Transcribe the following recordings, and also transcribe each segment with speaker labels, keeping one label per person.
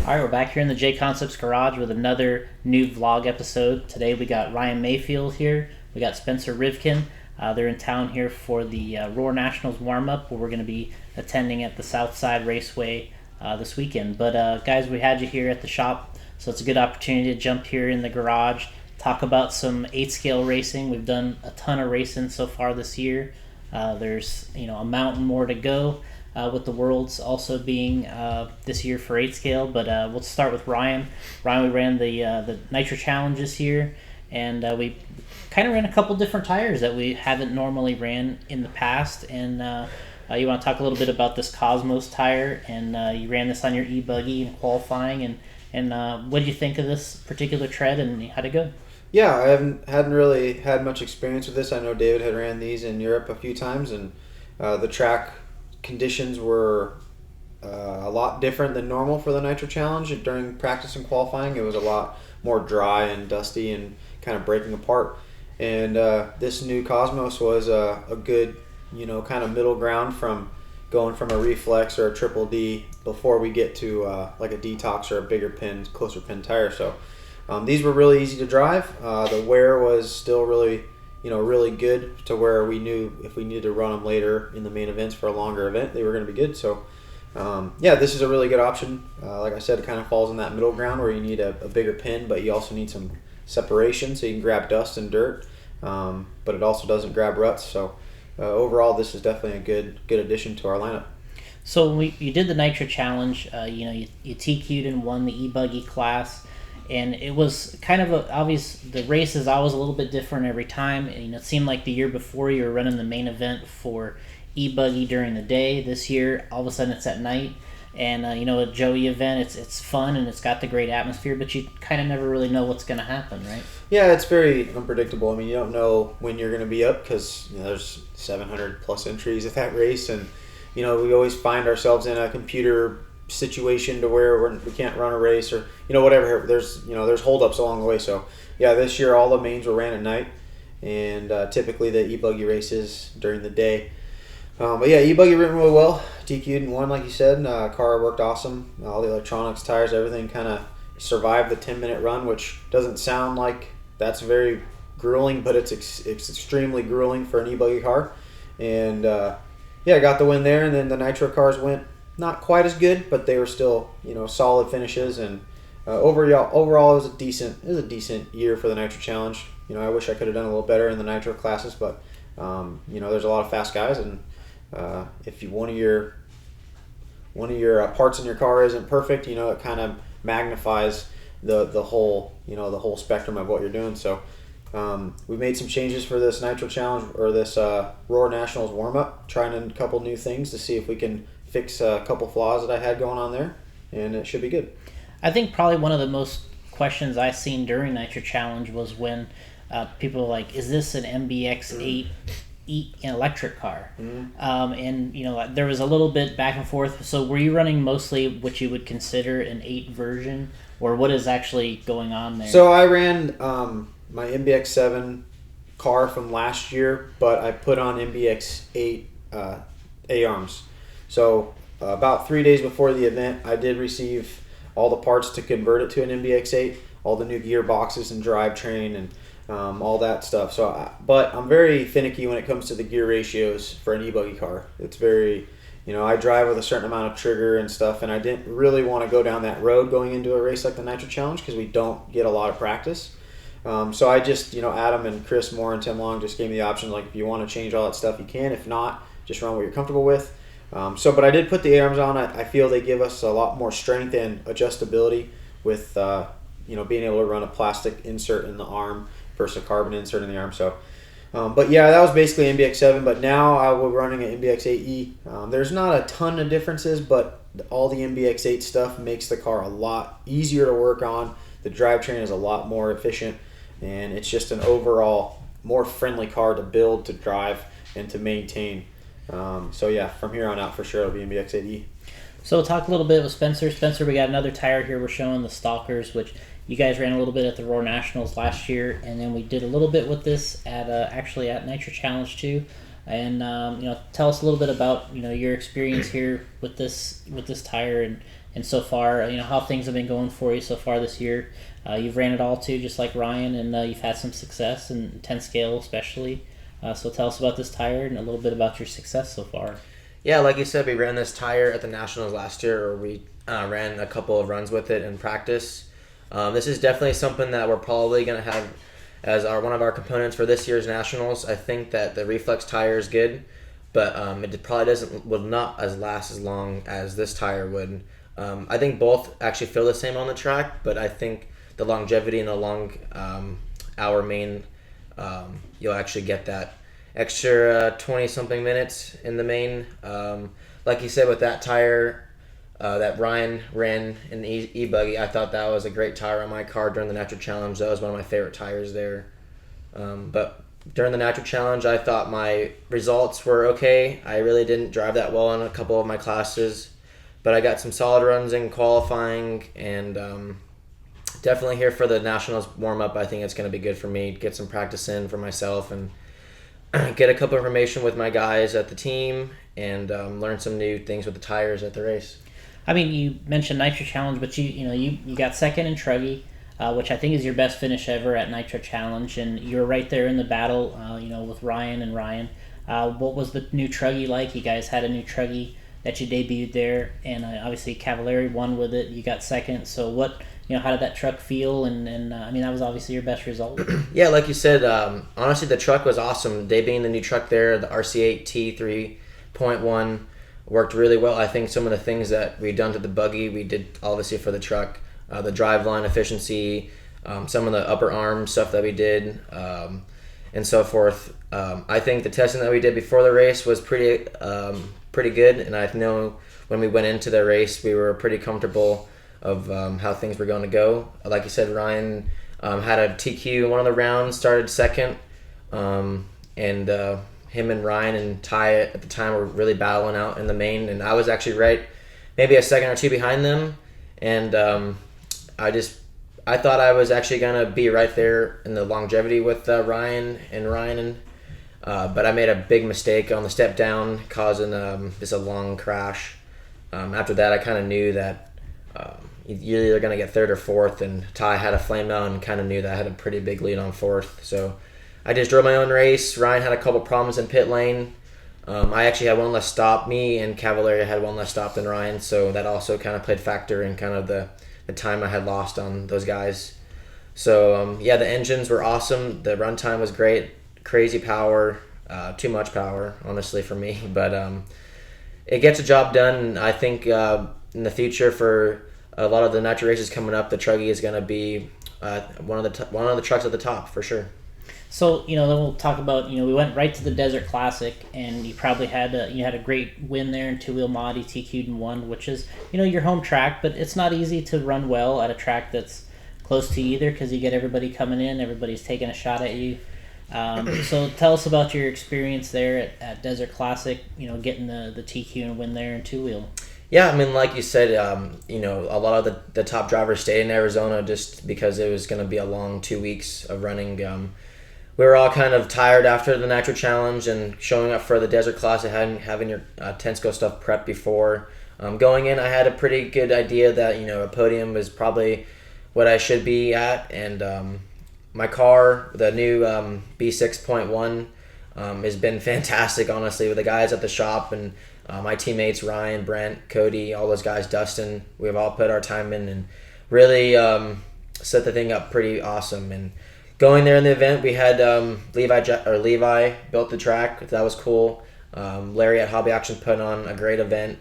Speaker 1: All right, we're back here in the JConcepts garage with another new vlog episode. Today we got Ryan Maifield here. We got Spencer Rivkin. They're in town here for the Roar Nationals warm-up, where we're going to be attending at the Southside Raceway this weekend. But guys, we had you here at the shop, so it's a good opportunity to jump here in the garage, talk about some 8-scale racing. We've done a ton of racing so far this year. There's a mountain more to go. With the Worlds also being this year for 8-scale. But we'll start with Ryan. Ryan, we ran the Nitro Challenge this year, and we kind of ran a couple different tires that we haven't normally ran in the past. And you want to talk a little bit about this Kosmos tire, and you ran this on your e-buggy in qualifying. And what did you think of this particular tread, and how'd it go?
Speaker 2: Yeah, I hadn't really had much experience with this. I know David had ran these in Europe a few times, and the track conditions were a lot different than normal for the Nitro Challenge. During practice and qualifying, it was a lot more dry and dusty and kind of breaking apart. And this new Cosmos was a good, kind of middle ground from going from a reflex or a triple D before we get to like a detox or a bigger pin, closer pin tire. So these were really easy to drive. The wear was still really really good, to where we knew if we needed to run them later in the main events for a longer event, they were going to be good. So, this is a really good option. Like I said, it kind of falls in that middle ground where you need a bigger pin, but you also need some separation so you can grab dust and dirt, but it also doesn't grab ruts. So, overall, this is definitely a good addition to our lineup.
Speaker 1: So you did the Nitro Challenge. You TQ'd and won the e-buggy class. And it was kind of obvious. The race is always a little bit different every time. And, it seemed like the year before you were running the main event for e-buggy during the day. This year, all of a sudden, it's at night. And a Joey event, it's fun and it's got the great atmosphere, but you kind of never really know what's going to happen, right?
Speaker 2: Yeah, it's very unpredictable. I mean, you don't know when you're going to be up, because there's 700 plus entries at that race, and we always find ourselves in a computer situation to where we can't run a race, or whatever. There's holdups along the way. So yeah, this year all the mains were ran at night, and typically the e-buggy races during the day. But yeah, e-buggy ran really well. TQ'd and won, like you said. Car worked awesome. All the electronics, tires, everything kind of survived the 10-minute run, which doesn't sound like that's very grueling, but it's extremely grueling for an e-buggy car. And got the win there. And then the Nitro cars went not quite as good, but they were still, solid finishes. And overall, it was a decent year for the Nitro Challenge. I wish I could have done a little better in the Nitro classes, but there's a lot of fast guys, and if one of your parts in your car isn't perfect, it kind of magnifies the whole spectrum of what you're doing. So we made some changes for this Nitro Challenge, or this Roar Nationals warm up, trying a couple new things to see if we can fix a couple flaws that I had going on there, and it should be good.
Speaker 1: I think probably one of the most questions I seen during Nitro Challenge was when people were like, "Is this an MBX8 electric car?" And there was a little bit back and forth. So were you running mostly what you would consider an 8 version, or what is actually going on there?
Speaker 2: So I ran my MBX7 car from last year, but I put on MBX8 A-arms. So about 3 days before the event, I did receive all the parts to convert it to an MBX8, all the new gearboxes and drivetrain and all that stuff. So, but I'm very finicky when it comes to the gear ratios for an e-buggy car. It's very, I drive with a certain amount of trigger and stuff, and I didn't really want to go down that road going into a race like the Nitro Challenge, because we don't get a lot of practice. So I just, Adam and Chris Moore and Tim Long just gave me the option, like, if you want to change all that stuff, you can. If not, just run what you're comfortable with. But I did put the A-arms on. I feel they give us a lot more strength and adjustability with, being able to run a plastic insert in the arm versus a carbon insert in the arm. So, but yeah, that was basically MBX7. But now we're running an MBX8E. There's not a ton of differences, but all the MBX8 stuff makes the car a lot easier to work on. The drivetrain is a lot more efficient, and it's just an overall more friendly car to build, to drive, and to maintain. So yeah, from here on out, for sure, it'll be MBX8E.
Speaker 1: So we'll talk a little bit with Spencer. Spencer, we got another tire here. We're showing the Stalkers, which you guys ran a little bit at the Roar Nationals last year, and then we did a little bit with this at Nitro Challenge too. And tell us a little bit about your experience here with this tire, and and so far, how things have been going for you so far this year. You've ran it all too, just like Ryan, and you've had some success in 10 scale especially. So tell us about this tire and a little bit about your success so far.
Speaker 3: Yeah, like you said, we ran this tire at the Nationals last year, or we ran a couple of runs with it in practice. This is definitely something that we're probably going to have as one of our components for this year's Nationals. I think that the Reflex tire is good, but it probably will not last as long as this tire would. I think both actually feel the same on the track, but I think the longevity and the long hour main, you'll actually get that extra 20-something minutes in the main. Like you said, with that tire that Ryan ran in the e-buggy, I thought that was a great tire on my car during the Nitro Challenge. That was one of my favorite tires there. But during the Nitro Challenge, I thought my results were okay. I really didn't drive that well in a couple of my classes, but I got some solid runs in qualifying, and definitely here for the Nationals warm-up. I think it's going to be good for me to get some practice in for myself and get a couple of information with my guys at the team, and learn some new things with the tires at the race.
Speaker 1: I mean, you mentioned Nitro Challenge, but you got second in Truggy, which I think is your best finish ever at Nitro Challenge, and you were right there in the battle, with Ryan and Ryan. What was the new Truggy like? You guys had a new Truggy that you debuted there, and obviously Cavallari won with it. You got second. So how did that truck feel? And that was obviously your best result.
Speaker 3: Yeah, like you said, honestly, the truck was awesome. Debuting the new truck there, the RC8 T3.1, worked really well. I think some of the things that we've done to the buggy, we did obviously for the truck. The driveline efficiency, some of the upper arm stuff that we did, and so forth. I think the testing that we did before the race was pretty good, and I know when we went into the race, we were pretty comfortable of how things were going to go. Like you said, Ryan had a TQ in one of the rounds, started second, and him and Ryan and Ty at the time were really battling out in the main, and I was actually right, maybe a second or two behind them, and I thought I was actually gonna be right there in the longevity with Ryan, but I made a big mistake on the step down, causing just a long crash. After that, I kind of knew that you're either gonna get third or fourth, and Ty had a flame out and kind of knew that I had a pretty big lead on fourth, so I just drove my own race. Ryan had a couple problems in pit lane. I actually had one less stop. Me and Cavallari had one less stop than Ryan, so that also kind of played factor in kind of the time I had lost on those guys. So the engines were awesome. The runtime was great. Crazy power, too much power, honestly, for me. But it gets the job done. And I think in the future, for a lot of the Nitro races coming up, the Truggy is going to be one of the trucks at the top for sure.
Speaker 1: So then we'll talk about we went right to the Desert Classic, and you probably had a great win there in two-wheel mod. You TQ'd and won, which is your home track, but it's not easy to run well at a track that's close to you either, because you get everybody coming in, everybody's taking a shot at you. So tell us about your experience there at Desert Classic. Getting the TQ and win there in two-wheel.
Speaker 3: Yeah, I mean, like you said, a lot of the top drivers stayed in Arizona just because it was going to be a long 2 weeks of running. We were all kind of tired after the Nitro Challenge and showing up for the Desert Classic, having your 10-sco stuff prepped before. Going in, I had a pretty good idea that, a podium was probably what I should be at. And my car, the new B6.1, has been fantastic, honestly, with the guys at the shop and my teammates, Ryan, Brent, Cody, all those guys, Dustin. We've all put our time in and really set the thing up pretty awesome. And going there in the event, we had Levi built the track. That was cool. Larry at Hobby Action put on a great event.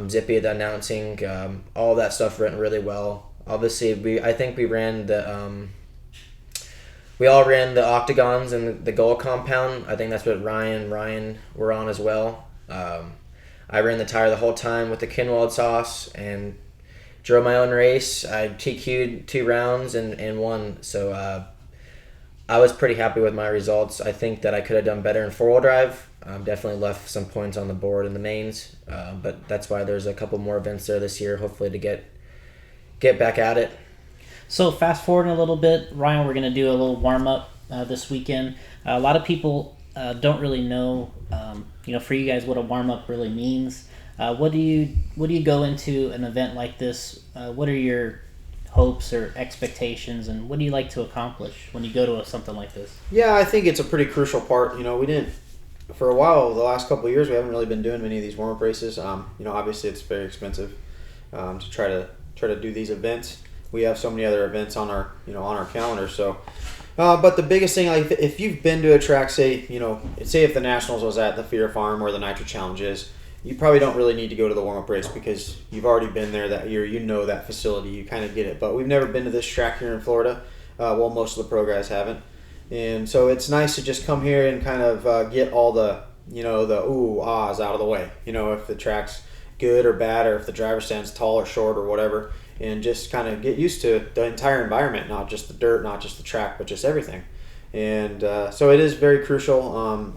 Speaker 3: Zippy the announcing. All that stuff went really well. Obviously, I think we ran we all ran the octagons and the goal compound. I think that's what Ryan were on as well. I ran the tire the whole time with the Kinwald sauce and drove my own race. I TQ'd 2 rounds and won. So I was pretty happy with my results. I think that I could have done better in 4-wheel drive. Definitely left some points on the board in the mains, but that's why there's a couple more events there this year, hopefully to get back at it.
Speaker 1: So fast forwarding a little bit, Ryan, we're going to do a little warm-up this weekend. A lot of people don't really know, for you guys, what a warm-up really means. What do you go into an event like this? What are your hopes or expectations, and what do you like to accomplish when you go to something like this?
Speaker 2: Yeah, I think it's a pretty crucial part. We didn't for a while. The last couple of years, we haven't really been doing many of these warm-up races. Obviously, it's very expensive to try to do these events. We have so many other events on our calendar. So, but the biggest thing, like if you've been to a track, say if the Nationals was at the Fear Farm where the Nitro Challenge is, you probably don't really need to go to the warm-up race because you've already been there that year. You know that facility. You kind of get it. But we've never been to this track here in Florida. Well, most of the pro guys haven't. And so it's nice to just come here and kind of get all the, the ooh, ahs out of the way. If the track's good or bad, or if the driver stands tall or short or whatever, and just kind of get used to the entire environment, not just the dirt, not just the track, but just everything. And so it is very crucial.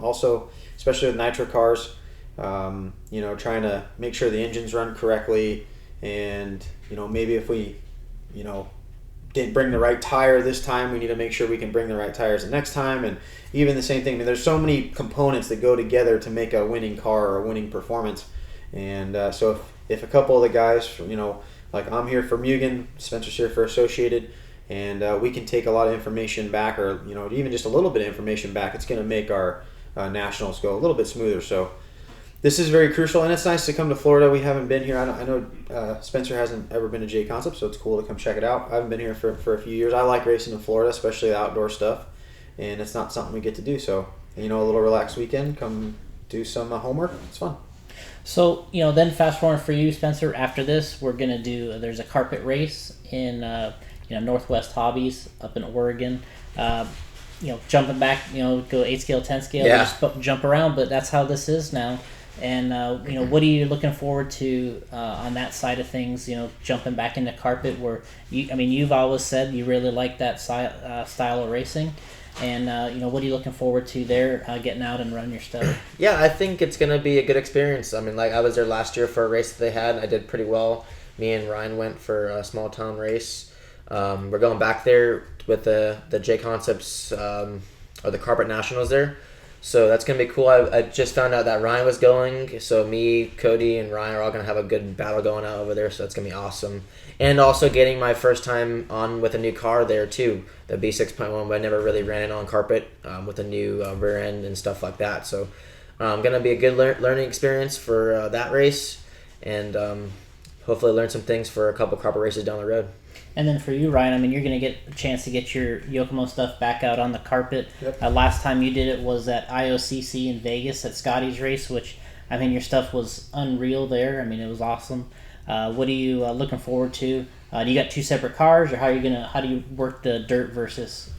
Speaker 2: Also, especially with nitro cars, trying to make sure the engines run correctly, and maybe if we didn't bring the right tire this time, we need to make sure we can bring the right tires the next time. And even the same thing, there's so many components that go together to make a winning car or a winning performance. And so if a couple of the guys, like I'm here for Mugen, Spencer's here for Associated, and we can take a lot of information back, or even just a little bit of information back, it's going to make our nationals go a little bit smoother. So this is very crucial, and it's nice to come to Florida. We haven't been here. I know Spencer hasn't ever been to JConcepts, so it's cool to come check it out. I haven't been here for a few years. I like racing in Florida, especially the outdoor stuff, and it's not something we get to do. So, a little relaxed weekend, come do some homework. It's fun.
Speaker 1: So, then fast forward for you, Spencer, after this, we're going to there's a carpet race in, Northwest Hobbies up in Oregon. Jumping back, go 8 scale, 10 scale, just jump around, but that's how this is now. And, what are you looking forward to on that side of things, jumping back into carpet where, you've always said you really like that style of racing. And, what are you looking forward to there, getting out and running your stuff?
Speaker 3: Yeah, I think it's going to be a good experience. I was there last year for a race that they had, and I did pretty well. Me and Ryan went for a small town race. We're going back there with the JConcepts or the Carpet Nationals there. So that's going to be cool. I just found out that Ryan was going. So me, Cody, and Ryan are all going to have a good battle going out over there. So that's going to be awesome. And also getting my first time on with a new car there too. The B6.1, but I never really ran it on carpet with a new rear end and stuff like that. So going to be a good learning experience for that race. And hopefully learn some things for a couple carpet races down the road.
Speaker 1: And then for you, Ryan, you're going to get a chance to get your Yokomo stuff back out on the carpet.
Speaker 2: Yep.
Speaker 1: Last time you did it was at IOCC in Vegas at Scotty's race, which, your stuff was unreal there. It was awesome. What are you looking forward to? Do you got two separate cars, or how do you work the dirt versus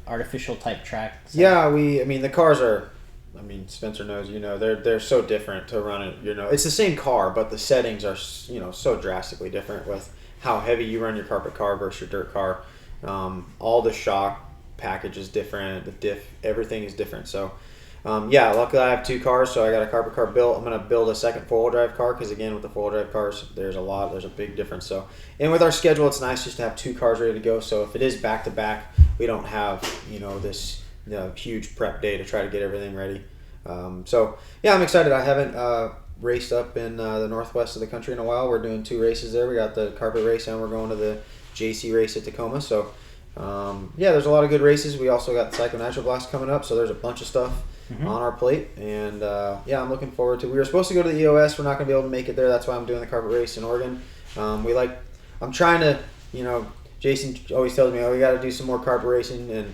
Speaker 1: artificial type track? So.
Speaker 2: Yeah, the cars are, Spencer knows, they're so different to run it. It's the same car, but the settings are, so drastically different with how heavy you run your carpet car versus your dirt car. All the shock package is different. The diff, everything is different. So, luckily I have two cars, so I got a carpet car built. I'm going to build a second four-wheel drive car because, again, with the four-wheel drive cars, there's a big difference. So, and with our schedule, it's nice just to have two cars ready to go. So if it is back-to-back, we don't have, this huge prep day to try to get everything ready. I'm excited. I haven't raced up in the northwest of the country in a while. We're doing two races there. We got the carpet race, and we're going to the JC race at Tacoma. So, there's a lot of good races. We also got the Psycho Nitro Blast coming up, so there's a bunch of stuff on our plate. And, I'm looking forward to it. We were supposed to go to the EOS. We're not going to be able to make it there. That's why I'm doing the carpet race in Oregon. I'm trying to, Jason always tells me, we got to do some more carpet racing and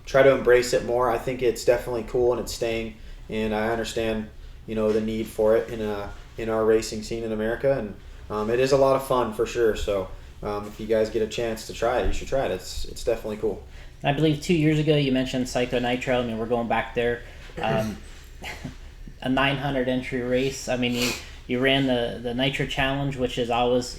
Speaker 2: try to embrace it more. I think it's definitely cool, and it's staying. And I understand the need for it in our racing scene in America, and it is a lot of fun for sure. So if you guys get a chance to try it, you should try it. It's definitely cool.
Speaker 1: I believe 2 years ago you mentioned Psycho Nitro. We're going back there. A 900 entry race. You ran the Nitro Challenge, which is always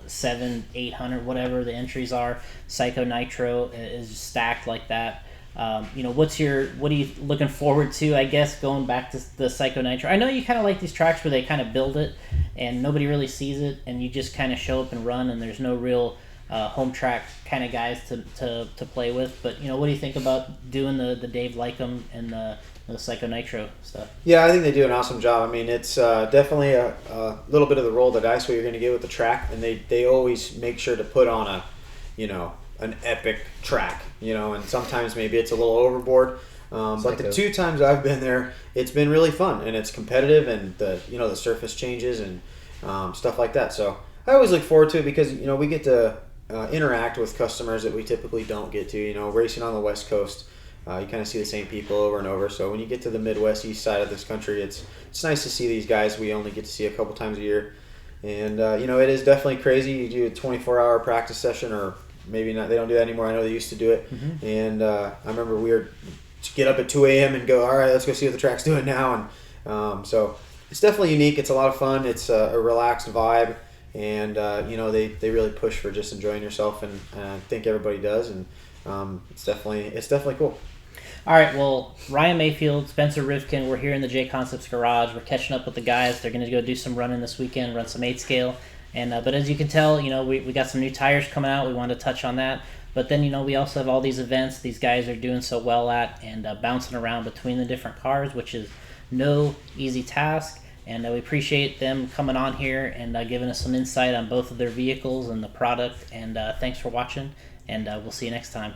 Speaker 1: 700, 800, whatever the entries are. Psycho Nitro is stacked like that. What are you looking forward to, I guess, going back to the Psycho Nitro? I know you kind of like these tracks where they kind of build it and nobody really sees it, and you just kind of show up and run, and there's no real home track kind of guys to play with. But, what do you think about doing the Dave Lycum and the the Psycho Nitro stuff.
Speaker 2: Yeah, I think they do an awesome job. I mean, it's definitely a little bit of the roll of the dice what you're going to get with the track, and they always make sure to put on an epic track, and sometimes maybe it's a little overboard. But the 2 times I've been there, it's been really fun, and it's competitive, and the surface changes and stuff like that. So I always look forward to it because we get to interact with customers that we typically don't get to. Racing on the West Coast, you kind of see the same people over and over. So when you get to the Midwest, east side of this country, it's nice to see these guys we only get to see a couple times a year. And it is definitely crazy. You do a 24-hour practice session, or maybe not. They don't do that anymore. I know they used to do it. Mm-hmm. And I remember we were to get up at 2 a.m. and go, all right, let's go see what the track's doing now. And so it's definitely unique. It's a lot of fun. It's a relaxed vibe. And they really push for just enjoying yourself, and I think everybody does, and it's definitely cool.
Speaker 1: All right, well, Ryan Maifield, Spencer Rivkin, we're here in the JConcepts garage. We're catching up with the guys. They're going to go do some running this weekend, run some 8 scale, and but as you can tell, we got some new tires coming out. We wanted to touch on that, but then we also have all these events these guys are doing so well at, and bouncing around between the different cars, which is no easy task. And we appreciate them coming on here and giving us some insight on both of their vehicles and the product. And thanks for watching, and we'll see you next time.